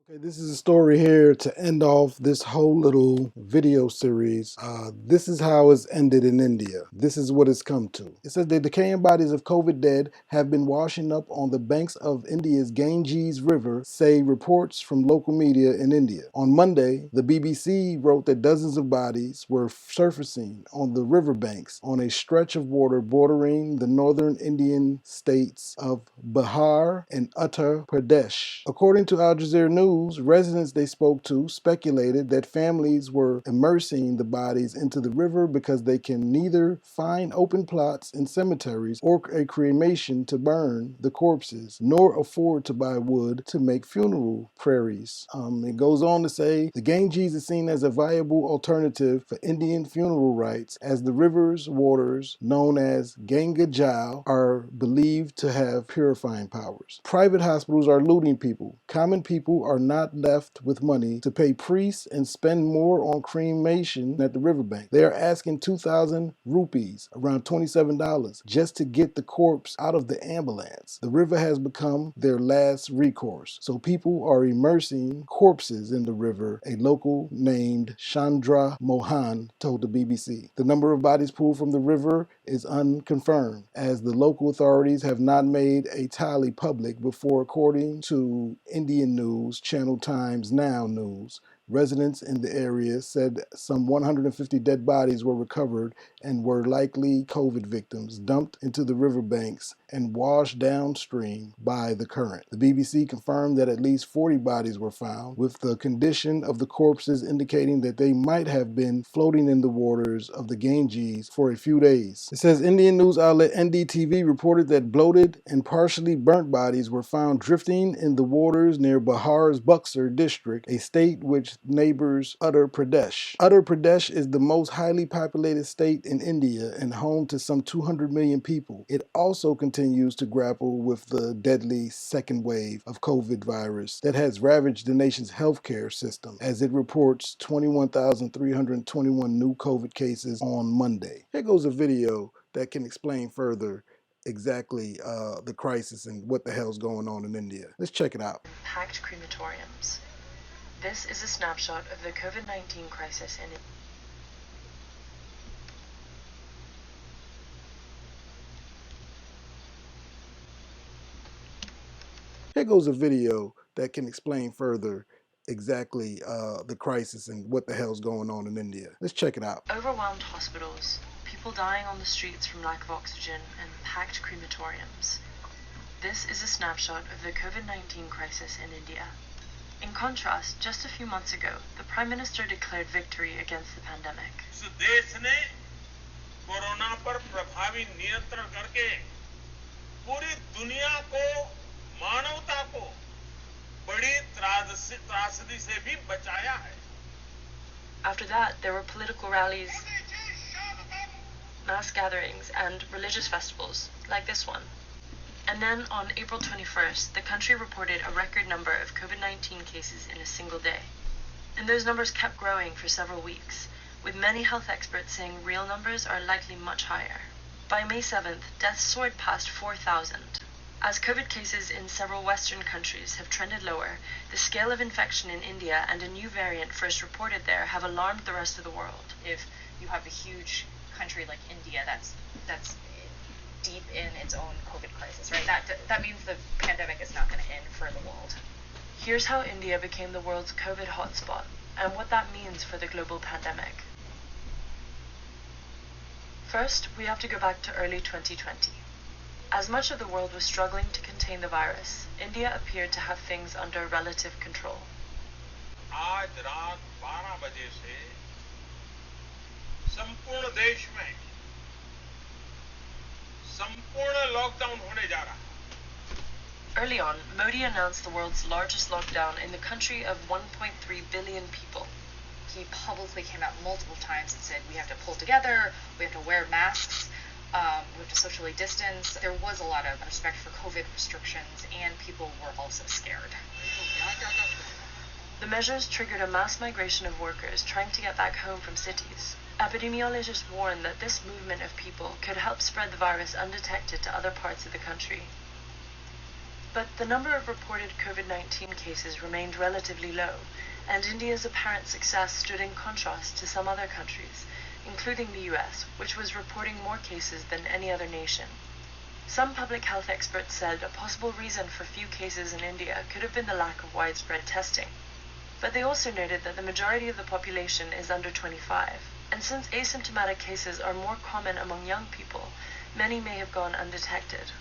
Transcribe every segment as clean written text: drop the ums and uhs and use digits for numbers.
Okay, this is a story here to end off this whole little video series. This is how it's ended in India. This is what it's come to. It says the decaying bodies of COVID dead have been washing up on the banks of India's Ganges River, say reports from local media in India. On Monday, the BBC wrote that dozens of bodies were surfacing on the riverbanks on a stretch of water bordering the northern Indian states of Bihar and Uttar Pradesh. According to Al Jazeera News, residents they spoke to speculated that families were immersing the bodies into the river because they can neither find open plots in cemeteries or a cremation to burn the corpses, nor afford to buy wood to make funeral prairies. It goes on to say the Ganges is seen as a viable alternative for Indian funeral rites, as the river's waters, known as Ganga Jal, are believed to have purifying powers. Private hospitals are looting people. Common people are not left with money to pay priests and spend more on cremation at the riverbank. They are asking 2,000 rupees, around $27, just to get the corpse out of the ambulance. The river has become their last recourse, so people are immersing corpses in the river, a local named Chandra Mohan told the BBC. The number of bodies pulled from the river is unconfirmed, as the local authorities have not made a tally public before, according to Indian news channel Times Now News. Residents in the area said some 150 dead bodies were recovered and were likely COVID victims dumped into the riverbanks and washed downstream by the current. The BBC confirmed that at least 40 bodies were found, with the condition of the corpses indicating that they might have been floating in the waters of the Ganges for a few days. It says Indian news outlet NDTV reported that bloated and partially burnt bodies were found drifting in the waters near Bihar's Buxar district, a state which neighbors Uttar Pradesh. Uttar Pradesh is the most highly populated state in India and home to some 200 million people. It also continues to grapple with the deadly second wave of COVID virus that has ravaged the nation's healthcare system, as it reports 21,321 new COVID cases on Monday. Here goes a video that can explain further exactly the crisis and what the hell's going on in India. Let's check it out. Packed crematoriums. This is a snapshot of the COVID-19 crisis in India. Here goes a video that can explain further exactly the crisis and what the hell's going on in India. Let's check it out. Overwhelmed hospitals, people dying on the streets from lack of oxygen, and packed crematoriums. This is a snapshot of the COVID-19 crisis in India. In contrast, just a few months ago, the Prime Minister declared victory against the pandemic. इस देश ने corona पर प्रभावी नियंत्रण करके पूरी दुनिया को, मानवता को बड़ी त्रासदी से भी बचाया है. After that, there were political rallies, mass gatherings, and religious festivals, like this one. And then, on April 21st, the country reported a record number of COVID-19 cases in a single day. And those numbers kept growing for several weeks, with many health experts saying real numbers are likely much higher. By May 7th, deaths soared past 4,000. As COVID cases in several Western countries have trended lower, the scale of infection in India and a new variant first reported there have alarmed the rest of the world. If you have a huge country like India that's deep in its own COVID crisis, right? That means the pandemic is not going to end for the world. Here's how India became the world's COVID hotspot, and what that means for the global pandemic. First, we have to go back to early 2020. As much of the world was struggling to contain the virus, India appeared to have things under relative control. आज रात 12 बजे से संपूर्ण देश में संपूर्ण lockdown होने जा रहा है. Early on, Modi announced the world's largest lockdown in the country of 1.3 billion people. He publicly came out multiple times and said we have to pull together, we have to wear masks, we have to socially distance. There was a lot of respect for COVID restrictions, and people were also scared. The measures triggered a mass migration of workers trying to get back home from cities. Epidemiologists warn that this movement of people could help spread the virus undetected to other parts of the country. But the number of reported COVID-19 cases remained relatively low, and India's apparent success stood in contrast to some other countries, including the US, which was reporting more cases than any other nation. Some public health experts said a possible reason for few cases in India could have been the lack of widespread testing. But they also noted that the majority of the population is under 25, and since asymptomatic cases are more common among young people, many may have gone undetected.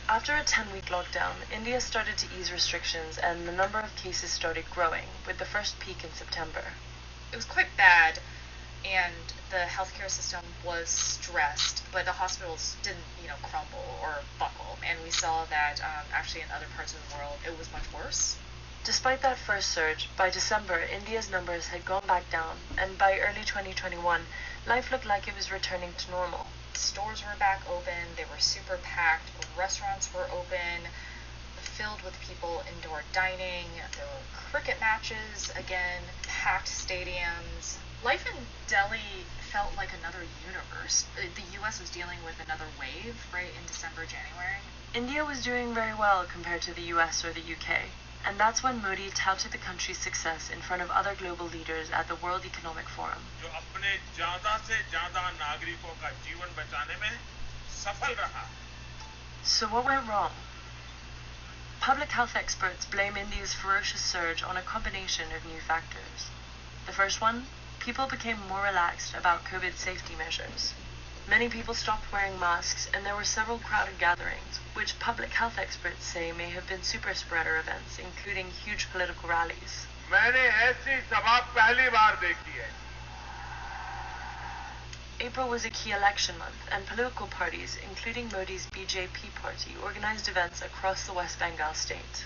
After a 10-week lockdown, India started to ease restrictions and the number of cases started growing, with the first peak in September. It was quite bad, and the healthcare system was stressed, but the hospitals didn't, crumble or buckle. And we saw that actually in other parts of the world, it was much worse. Despite that first surge, by December, India's numbers had gone back down, and by early 2021, life looked like it was returning to normal. Stores were back open, they were super packed, restaurants were open, filled with people indoor dining, there were cricket matches again, packed stadiums. Life in Delhi felt like another universe. The US was dealing with another wave, right, in December, January. India was doing very well compared to the US or the UK, and that's when Modi touted the country's success in front of other global leaders at the World Economic Forum. जो अपने ज़्यादा से ज़्यादा नागरिकों का जीवन बचाने में सफल रहा. So what went wrong? Public health experts blame India's ferocious surge on a combination of new factors. The first one, people became more relaxed about COVID safety measures. Many people stopped wearing masks, and there were several crowded gatherings, which public health experts say may have been super spreader events, including huge political rallies. मैंने ऐसी सभा पहली बार देखी है. April was a key election month, and political parties, including Modi's BJP party, organized events across the West Bengal state.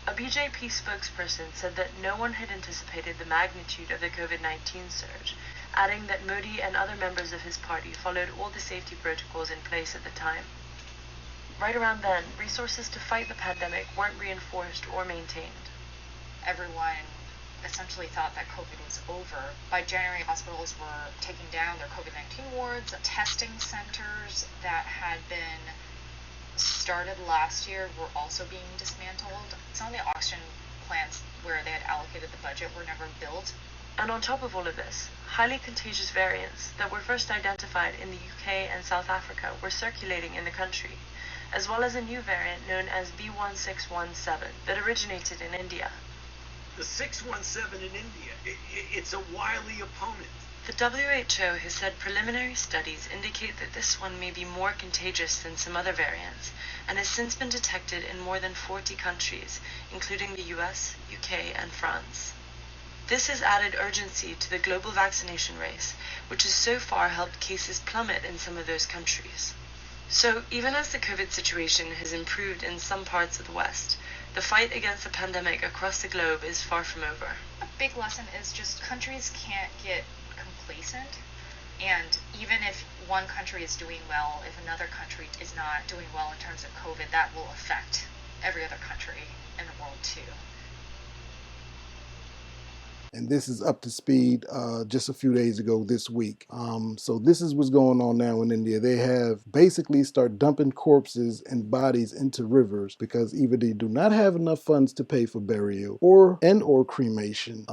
A BJP spokesperson said that no one had anticipated the magnitude of the COVID-19 surge, adding that Modi and other members of his party followed all the safety protocols in place at the time. Right around then, resources to fight the pandemic weren't reinforced or maintained. Everyone essentially thought that COVID was over. By January, hospitals were taking down their COVID-19 wards. Testing centers that had been started last year were also being dismantled. Some of the oxygen plants where they had allocated the budget were never built. And on top of all of this, highly contagious variants that were first identified in the UK and South Africa were circulating in the country, as well as a new variant known as B1617 that originated in India. The 617 in India, it's a wily opponent. The WHO has said preliminary studies indicate that this one may be more contagious than some other variants, and has since been detected in more than 40 countries, including the US, UK, and France. This has added urgency to the global vaccination race, which has so far helped cases plummet in some of those countries. So, even as the COVID situation has improved in some parts of the West, the fight against the pandemic across the globe is far from over. A big lesson is just countries can't get complacent, and even if one country is doing well, if another country is not doing well in terms of COVID, that will affect every other country in the world too. And this is up to speed just a few days ago this week. So this is what's going on now in India. They have basically start dumping corpses and bodies into rivers because either they do not have enough funds to pay for burial or cremation,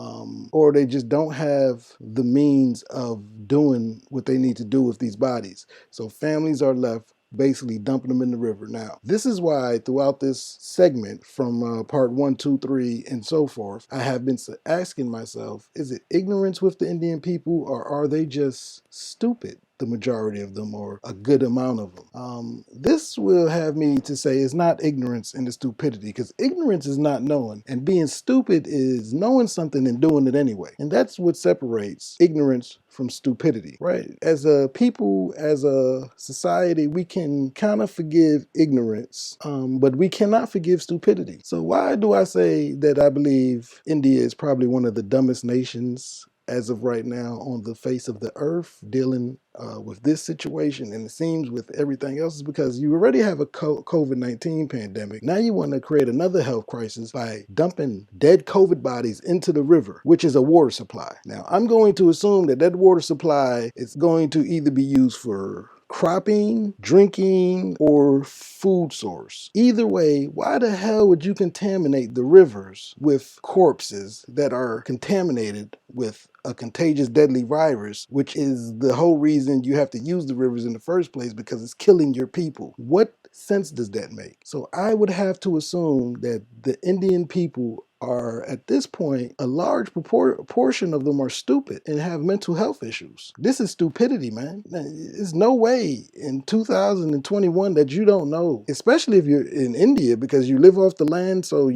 or they just don't have the means of doing what they need to do with these bodies. So families are left basically dumping them in the river. Now, this is why throughout this segment from part 1, 2, 3, and so forth, I have been asking myself, is it ignorance with the Indian people, or are they just stupid? The majority of them, or a good amount of them. This will have me to say it's not ignorance and the stupidity, because ignorance is not knowing, and being stupid is knowing something and doing it anyway. And that's what separates ignorance from stupidity, right? As a people, as a society, we can kind of forgive ignorance, but we cannot forgive stupidity. So why do I say that I believe India is probably one of the dumbest nations as of right now on the face of the earth dealing with this situation, and it seems with everything else, is because you already have a COVID-19 pandemic. Now you want to create another health crisis by dumping dead COVID bodies into the river, which is a water supply. Now, I'm going to assume that that water supply is going to either be used for cropping, drinking, or food source. Either way, why the hell would you contaminate the rivers with corpses that are contaminated with a contagious deadly virus, which is the whole reason you have to use the rivers in the first place, because it's killing your people? What sense does that make? So I would have to assume that the Indian people are, at this point, a large portion of them are stupid and have mental health issues. This is stupidity, man. There's no way in 2021 that you don't know, especially if you're in India, because you live off the land, so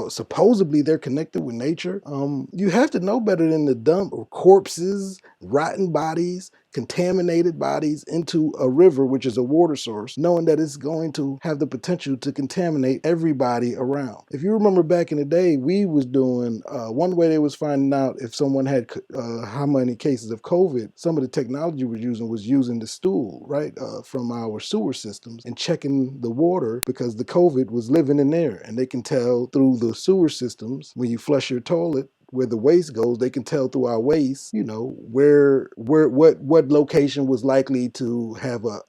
supposedly they're connected with nature. You have to know better than to dump corpses, rotten bodies, contaminated bodies into a river, which is a water source, knowing that it's going to have the potential to contaminate everybody around. If you remember back in the day, we was doing, one way they was finding out if someone had how many cases of COVID, some of the technology was using the stool, right, from our sewer systems, and checking the water, because the COVID was living in there, and they can tell through the sewer systems when you flush your toilet where the waste goes. They can tell through our waste, what location was likely to have a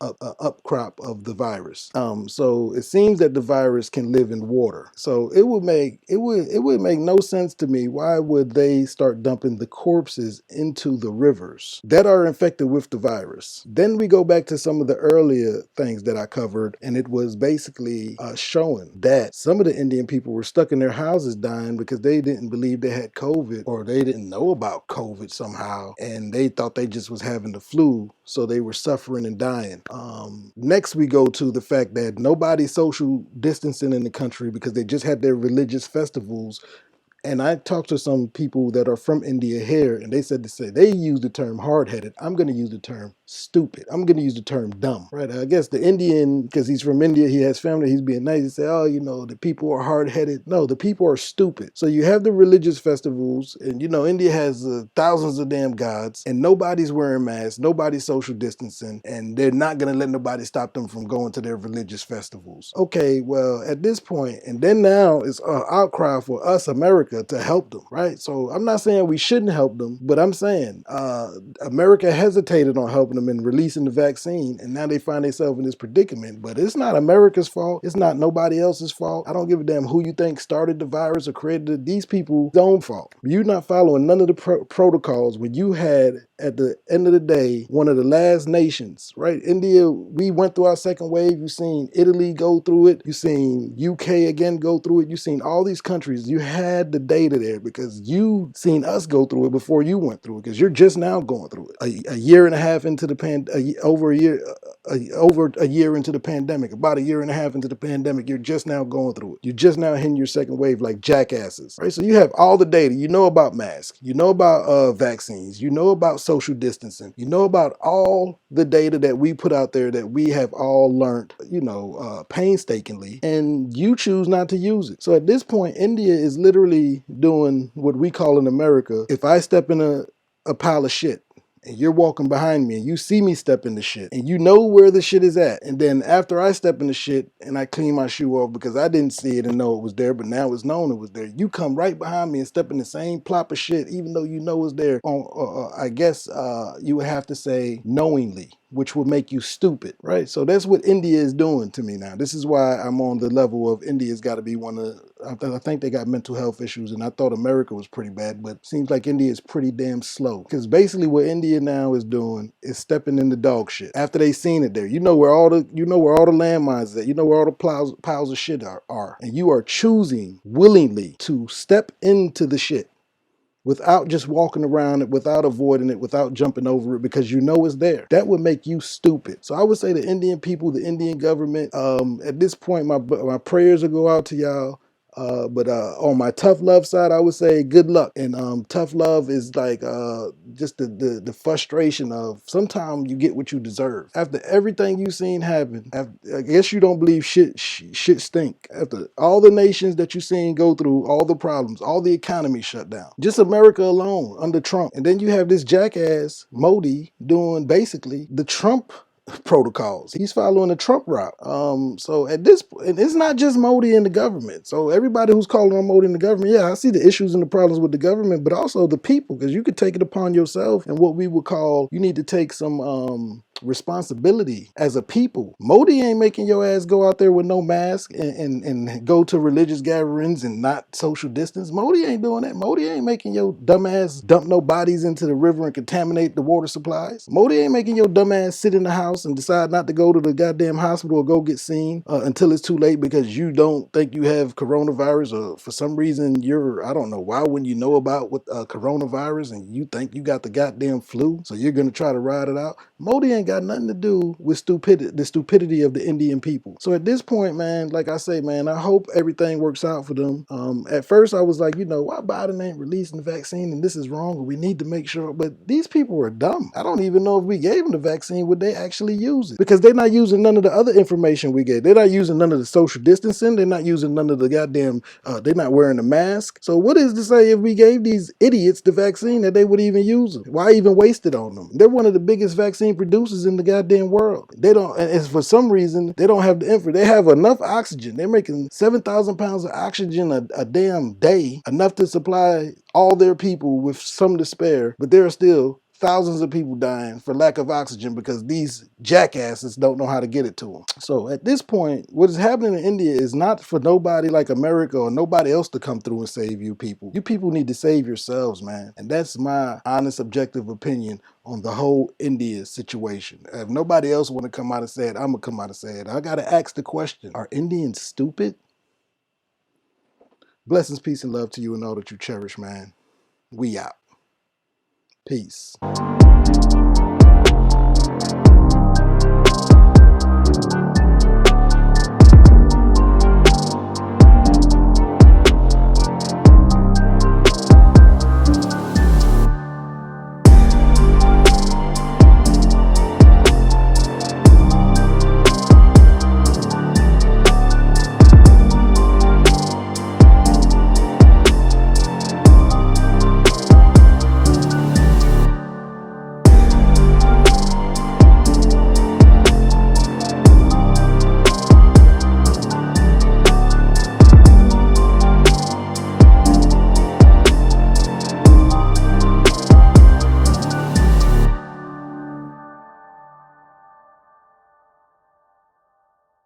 upcrop of the virus. So it seems that the virus can live in water. So it would make no sense to me. Why would they start dumping the corpses into the rivers that are infected with the virus? Then we go back to some of the earlier things that I covered, and it was basically showing that some of the Indian people were stuck in their houses dying because they didn't believe they had COVID, or they didn't know about COVID somehow, and they thought they just was having the flu, so they were suffering and dying. Next, we go to the fact that nobody's social distancing in the country because they just had their religious festivals. And I talked to some people that are from India here, and they said they use the term hard-headed. I'm going to use the term stupid. I'm going to use the term dumb, right? I guess the Indian, because he's from India, he has family, he's being nice. He say, oh, the people are hard-headed. No, the people are stupid. So you have the religious festivals, and India has thousands of damn gods, and nobody's wearing masks, nobody's social distancing, and they're not going to let nobody stop them from going to their religious festivals. Okay, well, at this point, and then now it's an outcry for us, America, to help them, right? So I'm not saying we shouldn't help them, but I'm saying America hesitated on helping them and releasing the vaccine, and now they find themselves in this predicament. But it's not America's fault. It's not nobody else's fault. I don't give a damn who you think started the virus or created it. These people's own fault. You're not following none of the protocols when you had, at the end of the day, one of the last nations, right? India, we went through our second wave. You've seen Italy go through it. You've seen UK again go through it. You've seen all these countries. You had the data there because you seen us go through it before you went through it, because you're just now going through it. A year and a half into the over a year into the pandemic, about a year and a half into the pandemic, you're just now going through it. You're just now hitting your second wave like jackasses, right? So you have all the data. You know about masks. You know about vaccines. You know about social distancing. You know about all the data that we put out there that we have all learned, painstakingly, and you choose not to use it. So at this point, India is literally doing what we call in America, if I step in a pile of shit, and you're walking behind me and you see me step in the shit and you know where the shit is at, and then after I step in the shit and I clean my shoe off because I didn't see it and know it was there, but now it's known it was there, you come right behind me and step in the same plop of shit even though you know it's there, I guess you would have to say knowingly, which would make you stupid, right? So that's what India is doing to me now. This is why I'm on the level of India's got to be one of, I think they got mental health issues, and I thought America was pretty bad, but it seems like India is pretty damn slow. Because basically what India now is doing is stepping in the dog shit. After they seen it there, you know where all the landmines is at, you know where all the piles of shit are. And you are choosing willingly to step into the shit without just walking around it, without avoiding it, without jumping over it, because you know it's there. That would make you stupid. So I would say the Indian people, the Indian government, at this point, my prayers will go out to y'all. But on my tough love side, I would say good luck. And tough love is like just the frustration of sometimes you get what you deserve. After everything you've seen happen, I guess you don't believe shit stink. After all the nations that you've seen go through, all the problems, all the economy shut down. Just America alone under Trump. And then you have this jackass Modi doing basically the Trump protocols. He's following the Trump route. So at this point, it's not just Modi and the government. So everybody who's calling on Modi and the government, yeah, I see the issues and the problems with the government, but also the people, because you could take it upon yourself and what we would call, you need to take some responsibility as a people. Modi ain't making your ass go out there with no mask and go to religious gatherings and not social distance. Modi ain't doing that. Modi ain't making your dumb ass dump no bodies into the river and contaminate the water supplies. Modi ain't making your dumb ass sit in the house and decide not to go to the goddamn hospital or go get seen until it's too late because you don't think you have coronavirus, or for some reason I don't know, why wouldn't you know about what coronavirus and you think you got the goddamn flu, so you're gonna try to ride it out. Modi ain't got nothing to do with the stupidity of the Indian people. So at this point, man, like I say, man, I hope everything works out for them. At first I was like, why Biden ain't releasing the vaccine and this is wrong, we need to make sure, but these people are dumb. I don't even know if we gave them the vaccine, would they actually use it? Because they're not using none of the other information we gave. They're not using none of the social distancing. They're not using none of the goddamn, they're not wearing a mask. So what is to say if we gave these idiots the vaccine that they would even use it? Why even waste it on them? They're one of the biggest vaccine producers in the goddamn world. They don't, and for some reason, they don't have the info. They have enough oxygen. They're making 7,000 pounds of oxygen a damn day, enough to supply all their people with some to spare, but there are still thousands of people dying for lack of oxygen because these jackasses don't know how to get it to them. So at this point, what is happening in India is not for nobody like America or nobody else to come through and save you people. You people need to save yourselves, man. And that's my honest, objective opinion on the whole India situation. If nobody else want to come out and say it, I'm going to come out and say it. I got to ask the question, are Indians stupid? Blessings, peace, and love to you and all that you cherish, man. We out. Peace.